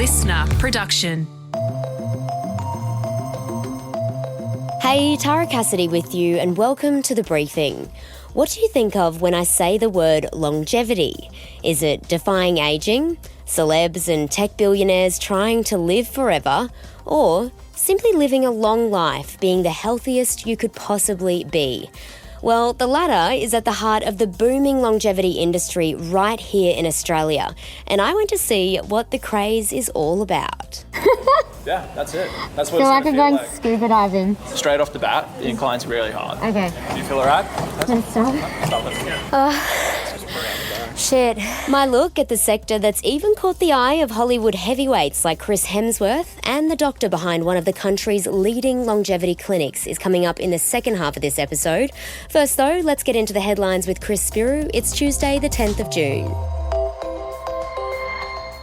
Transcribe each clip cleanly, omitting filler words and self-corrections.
listener production. Hey, Tara Cassidy with you, and welcome to The Briefing. What do you think of when I say the word longevity? Is it defying ageing, celebs and tech billionaires trying to live forever, or simply living a long life, being the healthiest you could possibly be? Well, the latter is at the heart of the booming longevity industry right here in Australia, and I went to see what the craze is all about. Yeah, that's it. That's what feel it's like going I'm to going scuba diving. Straight off the bat, the incline's really hard. Okay. Do you feel alright? Can I stop? Stop it. Shit. My look at the sector that's even caught the eye of Hollywood heavyweights like Chris Hemsworth and the doctor behind one of the country's leading longevity clinics is coming up in the second half of this episode. First though, let's get into the headlines with Chris Spiru. It's Tuesday the 10th of June.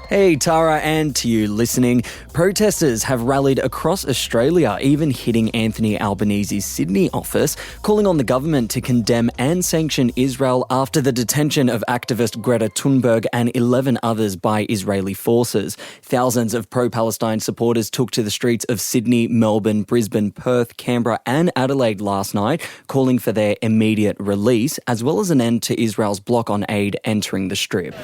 Hey Tara, and to you listening. Protesters have rallied across Australia, even hitting Anthony Albanese's Sydney office, calling on the government to condemn and sanction Israel after the detention of activist Greta Thunberg and 11 others by Israeli forces. Thousands of pro-Palestine supporters took to the streets of Sydney, Melbourne, Brisbane, Perth, Canberra and Adelaide last night, calling for their immediate release, as well as an end to Israel's block on aid entering the Strip.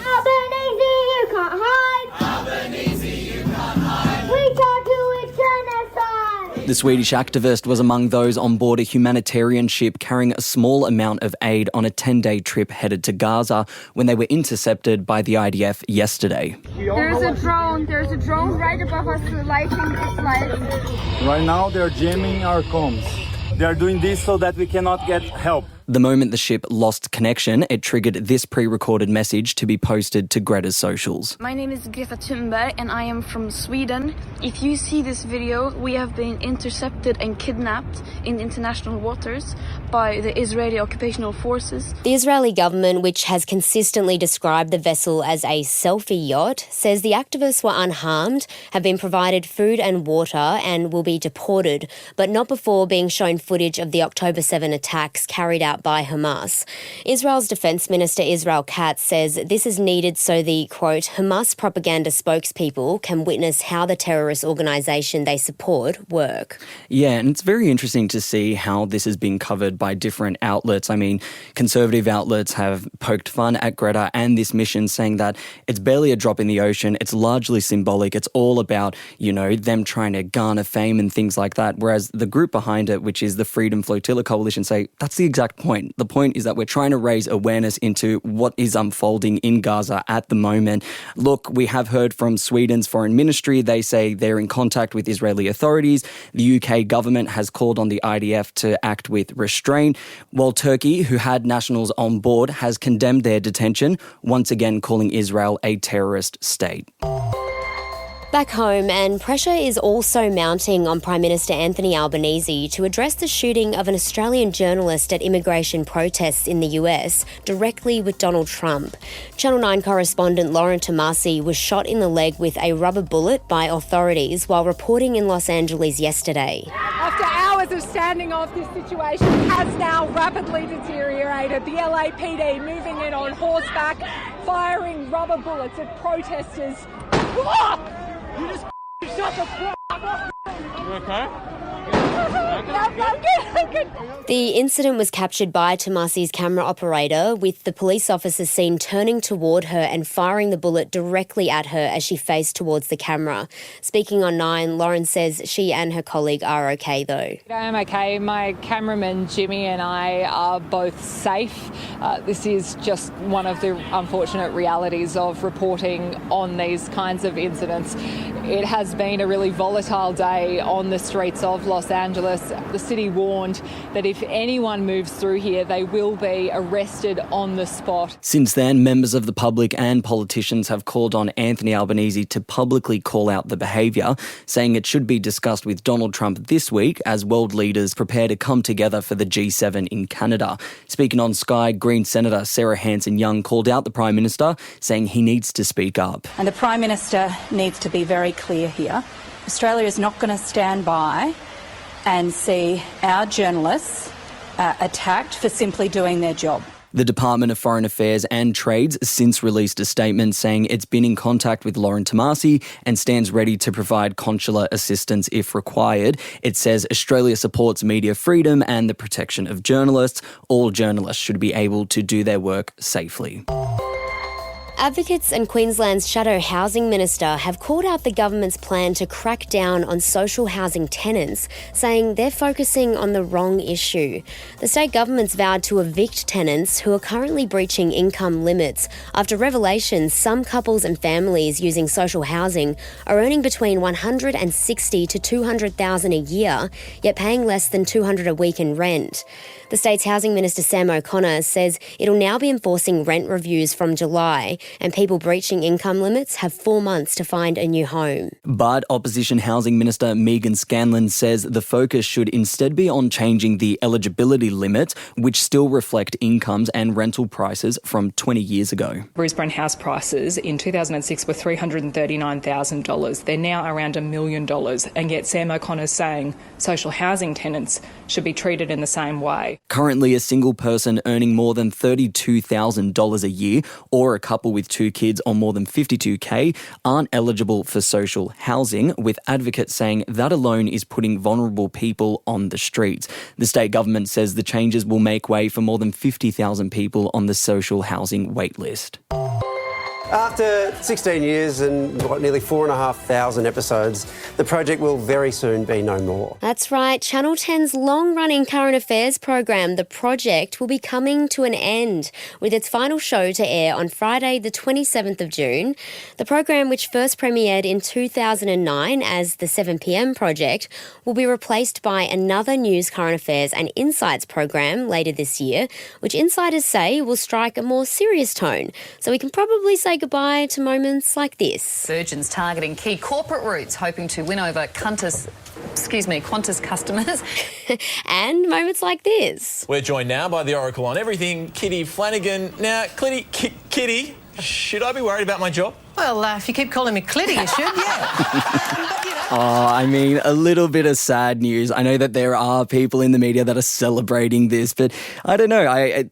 The Swedish activist was among those on board a humanitarian ship carrying a small amount of aid on a 10-day trip headed to Gaza when they were intercepted by the IDF yesterday. There's a drone right above us lighting its lights. Right now they're jamming our comms. They're doing this so that we cannot get help. The moment the ship lost connection, it triggered this pre-recorded message to be posted to Greta's socials. My name is Greta Thunberg and I am from Sweden. If you see this video, we have been intercepted and kidnapped in international waters by the Israeli occupational forces. The Israeli government, which has consistently described the vessel as a selfie yacht, says the activists were unharmed, have been provided food and water and will be deported, but not before being shown footage of the October 7 attacks carried out by Hamas. Israel's Defence Minister Israel Katz says this is needed so the, quote, Hamas propaganda spokespeople can witness how the terrorist organisation they support work. Yeah, and it's very interesting to see how this has been covered by different outlets. I mean, conservative outlets have poked fun at Greta and this mission, saying that it's barely a drop in the ocean, it's largely symbolic, it's all about, you know, them trying to garner fame and things like that, whereas the group behind it, which is the Freedom Flotilla Coalition, say that's the exact point. The point is that we're trying to raise awareness into what is unfolding in Gaza at the moment. Look, we have heard from Sweden's foreign ministry. They say they're in contact with Israeli authorities. The UK government has called on the IDF to act with restraint, while Turkey, who had nationals on board, has condemned their detention, once again calling Israel a terrorist state. Back home, and pressure is also mounting on Prime Minister Anthony Albanese to address the shooting of an Australian journalist at immigration protests in the US directly with Donald Trump. Channel 9 correspondent Lauren Tomasi was shot in the leg with a rubber bullet by authorities while reporting in Los Angeles yesterday. After hours of standing off, this situation has now rapidly deteriorated. The LAPD moving in on horseback, firing rubber bullets at protesters. You just shut the fuck up. You okay? I'm good. The incident was captured by Tomasi's camera operator, with the police officer seen turning toward her and firing the bullet directly at her as she faced towards the camera. Speaking on 9, Lauren says she and her colleague are okay though. I'm okay. My cameraman Jimmy and I are both safe. This is just one of the unfortunate realities of reporting on these kinds of incidents. It has been a really volatile day on the streets of Los Angeles. The city warned that if anyone moves through here, they will be arrested on the spot. Since then, members of the public and politicians have called on Anthony Albanese to publicly call out the behaviour, saying it should be discussed with Donald Trump this week as world leaders prepare to come together for the G7 in Canada. Speaking on Sky, Green Senator Sarah Hanson-Young called out the Prime Minister, saying he needs to speak up. And the Prime Minister needs to be very clear here. Australia is not going to stand by and see our journalists attacked for simply doing their job. The Department of Foreign Affairs and Trade's since released a statement saying it's been in contact with Lauren Tomasi and stands ready to provide consular assistance if required. It says Australia supports media freedom and the protection of journalists. All journalists should be able to do their work safely. Advocates and Queensland's Shadow Housing Minister have called out the government's plan to crack down on social housing tenants, saying they're focusing on the wrong issue. The state government's vowed to evict tenants who are currently breaching income limits after revelations some couples and families using social housing are earning between $160,000 to $200,000 a year, yet paying less than $200 a week in rent. The state's Housing Minister Sam O'Connor says it'll now be enforcing rent reviews from July, and people breaching income limits have 4 months to find a new home. But Opposition Housing Minister Megan Scanlon says the focus should instead be on changing the eligibility limits, which still reflect incomes and rental prices from 20 years ago. Brisbane house prices in 2006 were $339,000. They're now around $1 million, and yet Sam O'Connor's saying social housing tenants should be treated in the same way. Currently, a single person earning more than $32,000 a year or a couple with 2 kids on more than $52,000 aren't eligible for social housing, with advocates saying that alone is putting vulnerable people on the streets. The state government says the changes will make way for more than 50,000 people on the social housing wait list. After 16 years and nearly 4,500 episodes, the project will very soon be no more. That's right. Channel 10's long-running current affairs program, The Project, will be coming to an end with its final show to air on Friday, the 27th of June. The program, which first premiered in 2009 as the 7pm Project, will be replaced by another news, current affairs and insights program later this year, which insiders say will strike a more serious tone. So we can probably say goodbye to moments like this. Virgin's targeting key corporate routes, hoping to win over Qantas customers. And moments like this. We're joined now by the Oracle on everything, Kitty Flanagan. Now, Kitty, should I be worried about my job? Well, if you keep calling me Clitty, you should, yeah. Oh, I mean, a little bit of sad news. I know that there are people in the media that are celebrating this, but I don't know.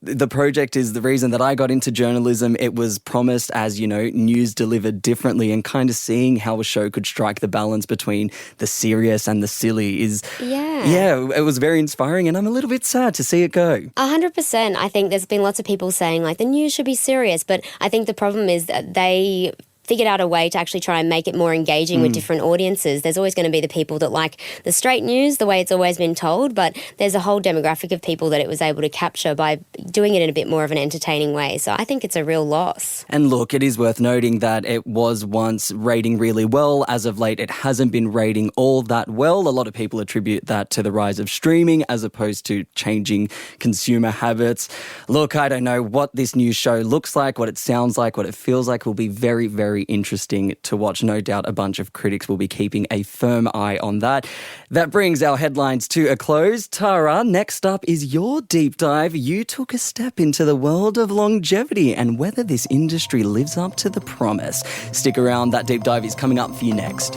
The project is the reason that I got into journalism. It was promised as, news delivered differently, and kind of seeing how a show could strike the balance between the serious and the silly is, it was very inspiring, and I'm a little bit sad to see it go. 100%. I think there's been lots of people saying, the news should be serious, but I think the problem is that they figured out a way to actually try and make it more engaging with different audiences. There's always going to be the people that like the straight news, the way it's always been told, but there's a whole demographic of people that it was able to capture by doing it in a bit more of an entertaining way. So I think it's a real loss. And look, it is worth noting that it was once rating really well. As of late, it hasn't been rating all that well. A lot of people attribute that to the rise of streaming as opposed to changing consumer habits. Look, I don't know what this new show looks like, what it sounds like, what it feels like. Will be very, very interesting to watch. No doubt a bunch of critics will be keeping a firm eye on that. That brings our headlines to a close. Tara, next up is your deep dive. You took a step into the world of longevity and whether this industry lives up to the promise. Stick around, that deep dive is coming up for you next.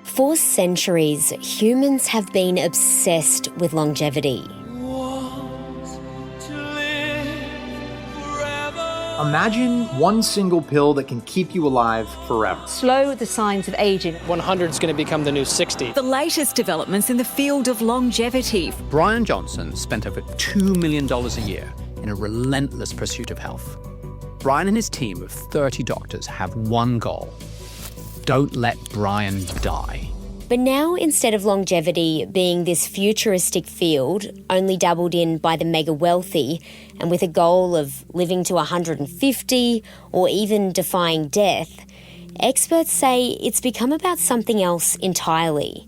For centuries, humans have been obsessed with longevity. Imagine one single pill that can keep you alive forever. Slow the signs of aging. 100 is going to become the new 60. The latest developments in the field of longevity. Brian Johnson spent over $2 million a year in a relentless pursuit of health. Brian and his team of 30 doctors have one goal. Don't let Brian die. But now, instead of longevity being this futuristic field only dabbled in by the mega wealthy and with a goal of living to 150 or even defying death, experts say it's become about something else entirely.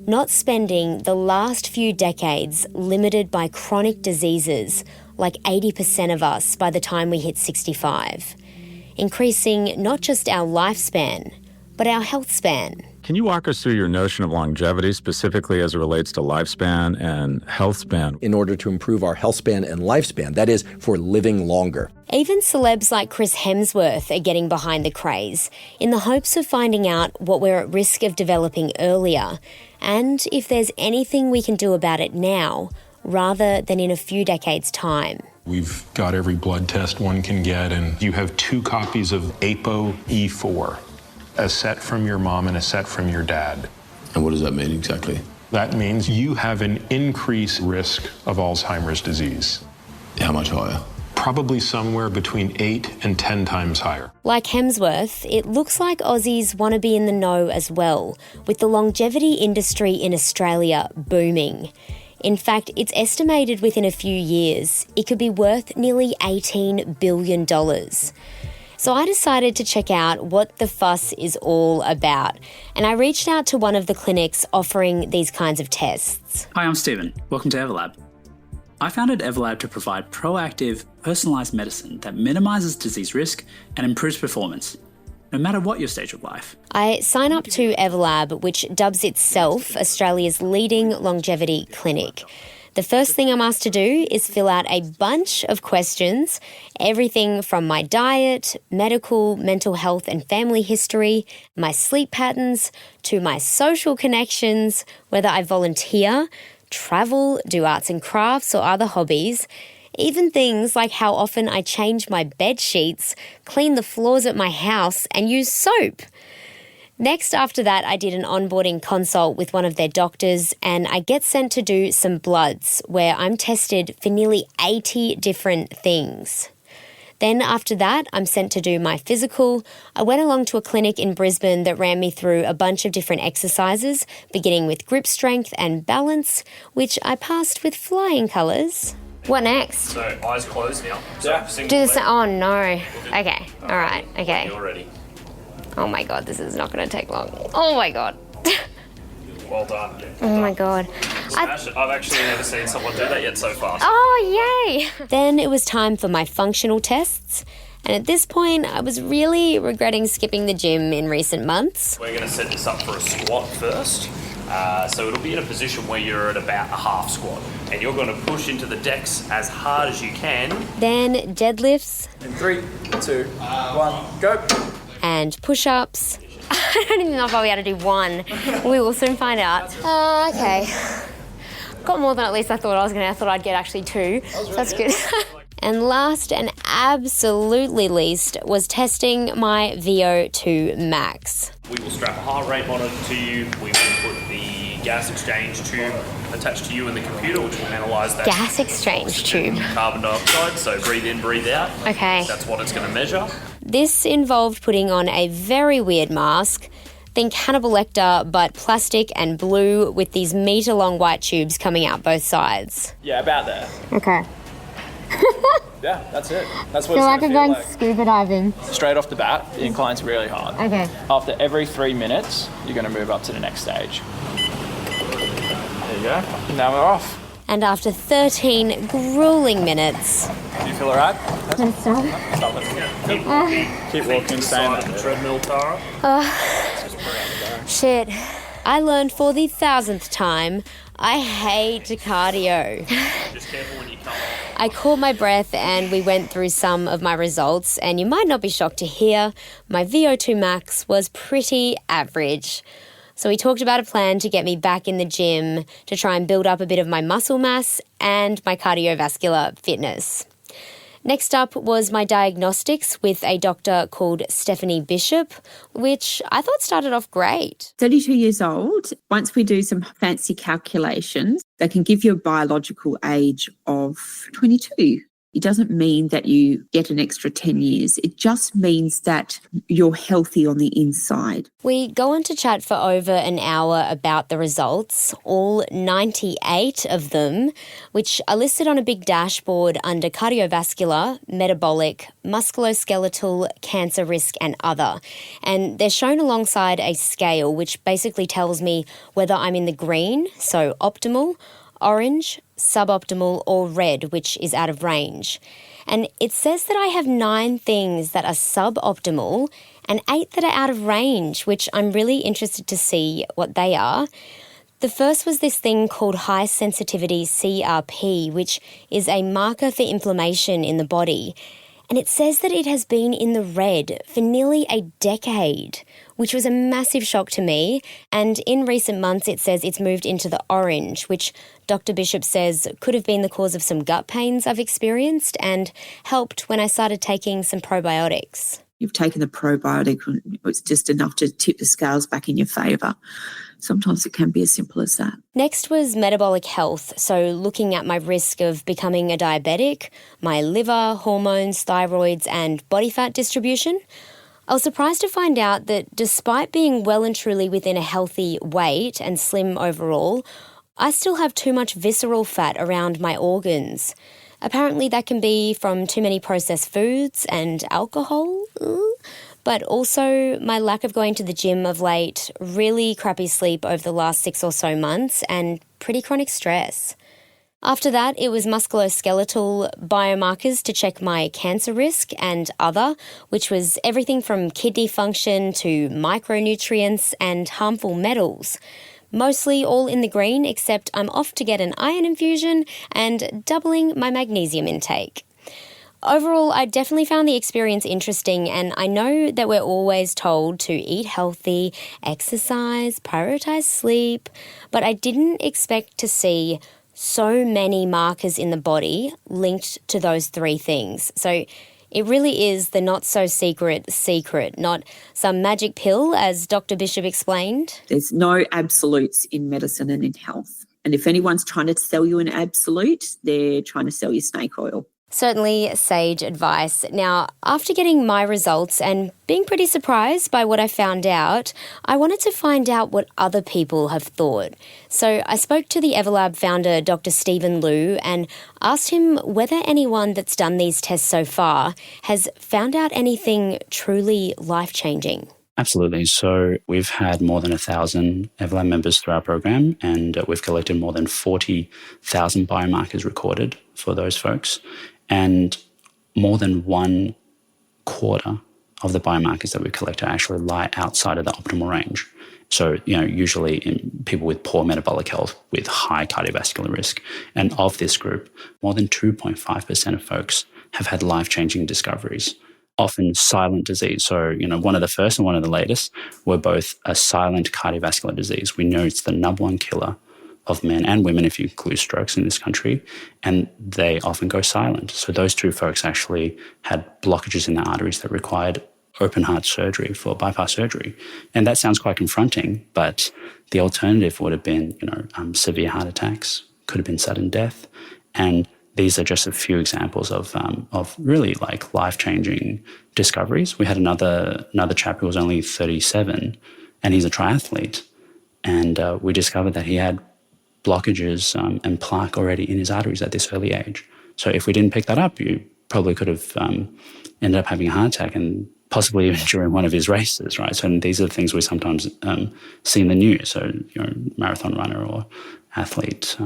Not spending the last few decades limited by chronic diseases like 80% of us by the time we hit 65. Increasing not just our lifespan, but our health span. Can you walk us through your notion of longevity, specifically as it relates to lifespan and health span? In order to improve our health span and lifespan, that is, for living longer. Even celebs like Chris Hemsworth are getting behind the craze in the hopes of finding out what we're at risk of developing earlier and if there's anything we can do about it now rather than in a few decades' time. We've got every blood test one can get, and you have 2 copies of ApoE4, a set from your mom and a set from your dad. And what does that mean exactly? That means you have an increased risk of Alzheimer's disease. How much higher? Probably somewhere between 8 and 10 times higher. Like Hemsworth, it looks like Aussies want to be in the know as well, with the longevity industry in Australia booming. In fact, it's estimated within a few years it could be worth nearly $18 billion. So I decided to check out what the fuss is all about, and I reached out to one of the clinics offering these kinds of tests. Hi, I'm Stephen. Welcome to Everlab. I founded Everlab to provide proactive, personalised medicine that minimises disease risk and improves performance, no matter what your stage of life. I sign up to Everlab, which dubs itself Australia's leading longevity clinic. The first thing I'm asked to do is fill out a bunch of questions, everything from my diet, medical, mental health and family history, my sleep patterns, to my social connections, whether I volunteer, travel, do arts and crafts or other hobbies, even things like how often I change my bed sheets, clean the floors at my house and use soap. Next, after that, I did an onboarding consult with one of their doctors and I get sent to do some bloods where I'm tested for nearly 80 different things. Then after that, I'm sent to do my physical. I went along to a clinic in Brisbane that ran me through a bunch of different exercises, beginning with grip strength and balance, which I passed with flying colours. What next? So eyes closed now. Do this. Oh no. Okay. All right. Okay. You're ready. Oh my god, this is not going to take long. Oh my god. Well done. Oh my god. Smash it. I've actually never seen someone do that yet so fast. Oh yay! Then it was time for my functional tests. And at this point, I was really regretting skipping the gym in recent months. We're going to set this up for a squat first. So it'll be in a position where you're at about a half squat. And you're going to push into the decks as hard as you can. Then deadlifts. In 3, 2, 1, go. And push-ups. I don't even know if I'll be able to do one. We will soon find out. Okay. Got more than at least I thought I was going to. I thought I'd get actually 2. So that's good. And last and absolutely least was testing my VO2 max. We will strap a heart rate monitor to you. We will put the gas exchange tube attached to you in the computer, which will analyse that. Gas exchange tube. Carbon dioxide, so breathe in, breathe out. Okay. That's what it's going to measure. This involved putting on a very weird mask. Think Hannibal Lecter, but plastic and blue with these metre-long white tubes coming out both sides. Yeah, about there. Okay. Yeah, that's it. That's what Feel like it's I'm going going scuba diving. Straight off the bat, the incline's really hard. Okay. After every 3 minutes, you're going to move up to the next stage. There you go. Now we're off. And after 13 grueling minutes... Do you feel alright? Stop. Stop it. Keep walking, stay on the treadmill, Tara. Shit. I learned for the 1000th time, I hate cardio. Just careful when you come. I caught my breath and we went through some of my results, and you might not be shocked to hear my VO2 max was pretty average. So we talked about a plan to get me back in the gym to try and build up a bit of my muscle mass and my cardiovascular fitness. Next up was my diagnostics with a doctor called Stephanie Bishop, which I thought started off great. 32 years old, once we do some fancy calculations, they can give you a biological age of 22. It doesn't mean that you get an extra 10 years. It just means that you're healthy on the inside. We go on to chat for over an hour about the results, all 98 of them, which are listed on a big dashboard under cardiovascular, metabolic, musculoskeletal, cancer risk and other. And they're shown alongside a scale which basically tells me whether I'm in the green, so optimal, orange, suboptimal, or red, which is out of range. And it says that I have 9 things that are suboptimal and 8 that are out of range, which I'm really interested to see what they are. The first was this thing called high sensitivity CRP, which is a marker for inflammation in the body. And it says that it has been in the red for nearly a decade, which was a massive shock to me. And in recent months, it says it's moved into the orange, which Dr. Bishop says could have been the cause of some gut pains I've experienced and helped when I started taking some probiotics. You've taken the probiotic, it's just enough to tip the scales back in your favour. Sometimes it can be as simple as that. Next was metabolic health, so looking at my risk of becoming a diabetic, my liver, hormones, thyroids and body fat distribution. I was surprised to find out that despite being well and truly within a healthy weight and slim overall, I still have too much visceral fat around my organs. Apparently that can be from too many processed foods and alcohol, but also my lack of going to the gym of late, really crappy sleep over the last 6 or so months, and pretty chronic stress. After that, it was musculoskeletal biomarkers to check my cancer risk and other, which was everything from kidney function to micronutrients and harmful metals. Mostly all in the green, except I'm off to get an iron infusion and doubling my magnesium intake. Overall, I definitely found the experience interesting, and I know that we're always told to eat healthy, exercise, prioritise sleep, but I didn't expect to see so many markers in the body linked to those 3 things. So it really is the not-so-secret secret, not some magic pill, as Dr. Bishop explained. There's no absolutes in medicine and in health. And if anyone's trying to sell you an absolute, they're trying to sell you snake oil. Certainly sage advice. Now, after getting my results and being pretty surprised by what I found out, I wanted to find out what other people have thought. So I spoke to the Everlab founder, Dr. Stephen Liu, and asked him whether anyone that's done these tests so far has found out anything truly life-changing. Absolutely. So we've had more than 1,000 Everlab members through our program, and we've collected more than 40,000 biomarkers recorded for those folks. And more than 1/4 of the biomarkers that we collect actually lie outside of the optimal range. So, usually in people with poor metabolic health with high cardiovascular risk. And of this group, more than 2.5% of folks have had life-changing discoveries, often silent disease. So, one of the first and one of the latest were both a silent cardiovascular disease. We know it's the number 1 killer of men and women, if you include strokes in this country, and they often go silent. So those 2 folks actually had blockages in their arteries that required open heart surgery for bypass surgery. And that sounds quite confronting, but the alternative would have been, severe heart attacks, could have been sudden death. And these are just a few examples of really like life-changing discoveries. We had another chap who was only 37, and he's a triathlete. And we discovered that he had blockages and plaque already in his arteries at this early age. So if we didn't pick that up, you probably could have ended up having a heart attack, and possibly even during one of his races, right? So these are the things we sometimes see in the news. So, marathon runner or athlete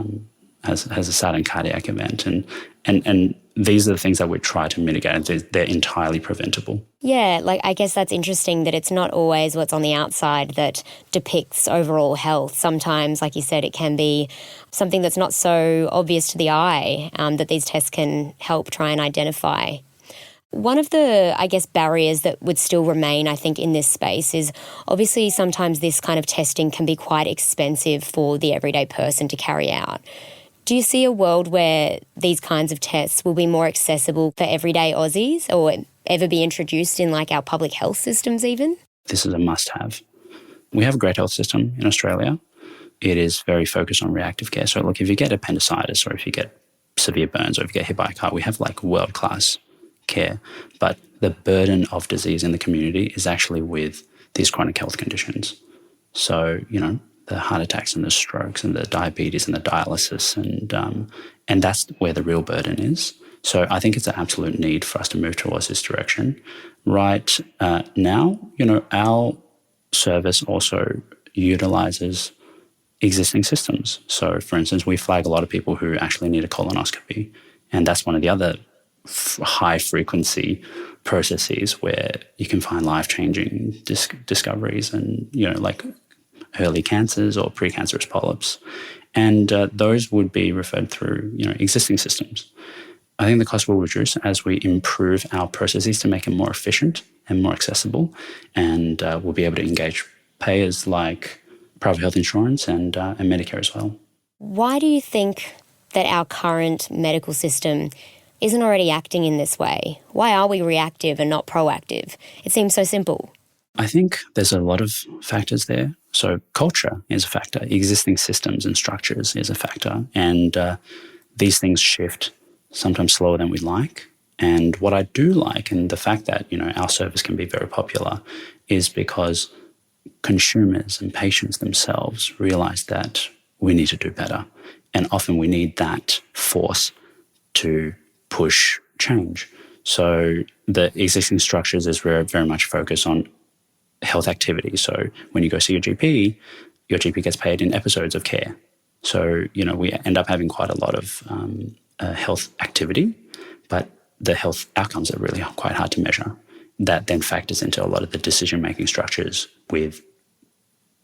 has a sudden cardiac event, and these are the things that we try to mitigate. They're entirely preventable. Yeah, I guess that's interesting that it's not always what's on the outside that depicts overall health. Sometimes, like you said, it can be something that's not so obvious to the eye that these tests can help try and identify. One of the, barriers that would still remain, I think, in this space is obviously sometimes this kind of testing can be quite expensive for the everyday person to carry out. Do you see a world where these kinds of tests will be more accessible for everyday Aussies, or ever be introduced in our public health systems even? This is a must-have. We have a great health system in Australia. It is very focused on reactive care. So look, if you get appendicitis or if you get severe burns or if you get hit by a car, we have world-class care. But the burden of disease in the community is actually with these chronic health conditions. So, the heart attacks and the strokes and the diabetes and the dialysis, and that's where the real burden is. So I think it's an absolute need for us to move towards this direction. Right now, our service also utilises existing systems. So, for instance, we flag a lot of people who actually need a colonoscopy, and that's one of the other high-frequency processes where you can find life-changing discoveries and, like early cancers or precancerous polyps. And those would be referred through, existing systems. I think the cost will reduce as we improve our processes to make it more efficient and more accessible, and we'll be able to engage payers like private health insurance and Medicare as well. Why do you think that our current medical system isn't already acting in this way? Why are we reactive and not proactive? It seems so simple. I think there's a lot of factors there. So culture is a factor, existing systems and structures is a factor, and these things shift sometimes slower than we'd like. And what I do like, and the fact that, our service can be very popular, is because consumers and patients themselves realize that we need to do better. And often we need that force to push change. So the existing structures is very much focused on health activity. So when you go see your GP gets paid in episodes of care. So, we end up having quite a lot of health activity, but the health outcomes are really quite hard to measure. That then factors into a lot of the decision-making structures with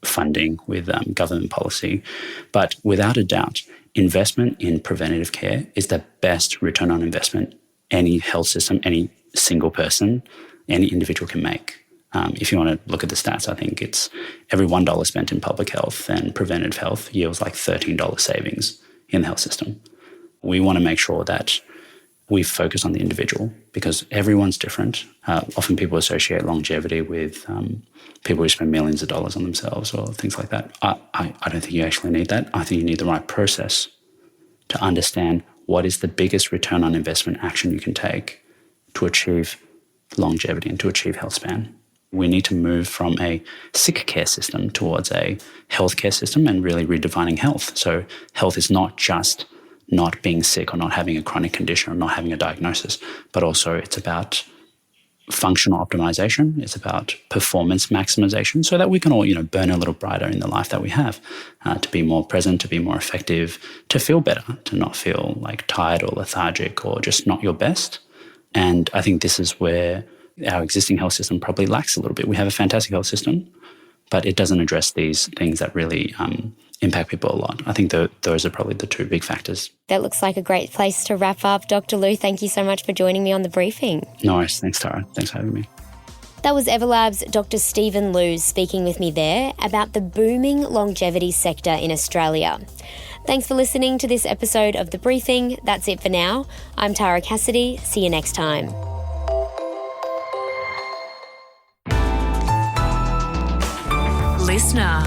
funding, with government policy. But without a doubt, investment in preventative care is the best return on investment any health system, any single person, any individual can make. If you want to look at the stats, I think it's every $1 spent in public health and preventative health yields like $13 savings in the health system. We want to make sure that we focus on the individual because everyone's different. Often people associate longevity with people who spend millions of dollars on themselves or things like that. I don't think you actually need that. I think you need the right process to understand what is the biggest return on investment action you can take to achieve longevity and to achieve health span. We need to move from a sick care system towards a healthcare system and really redefining health. So health is not just not being sick or not having a chronic condition or not having a diagnosis, but also it's about functional optimization. It's about performance maximization so that we can all, burn a little brighter in the life that we have, to be more present, to be more effective, to feel better, to not feel like tired or lethargic or just not your best. And I think this is where our existing health system probably lacks a little bit. We have a fantastic health system, but it doesn't address these things that really impact people a lot. I think those are probably the two big factors. That looks like a great place to wrap up. Dr. Lou, thank you so much for joining me on The Briefing. No worries. Thanks, Tara. Thanks for having me. That was Everlab's Dr. Stephen Lou speaking with me there about the booming longevity sector in Australia. Thanks for listening to this episode of The Briefing. That's it for now. I'm Tara Cassidy. See you next time. Listener.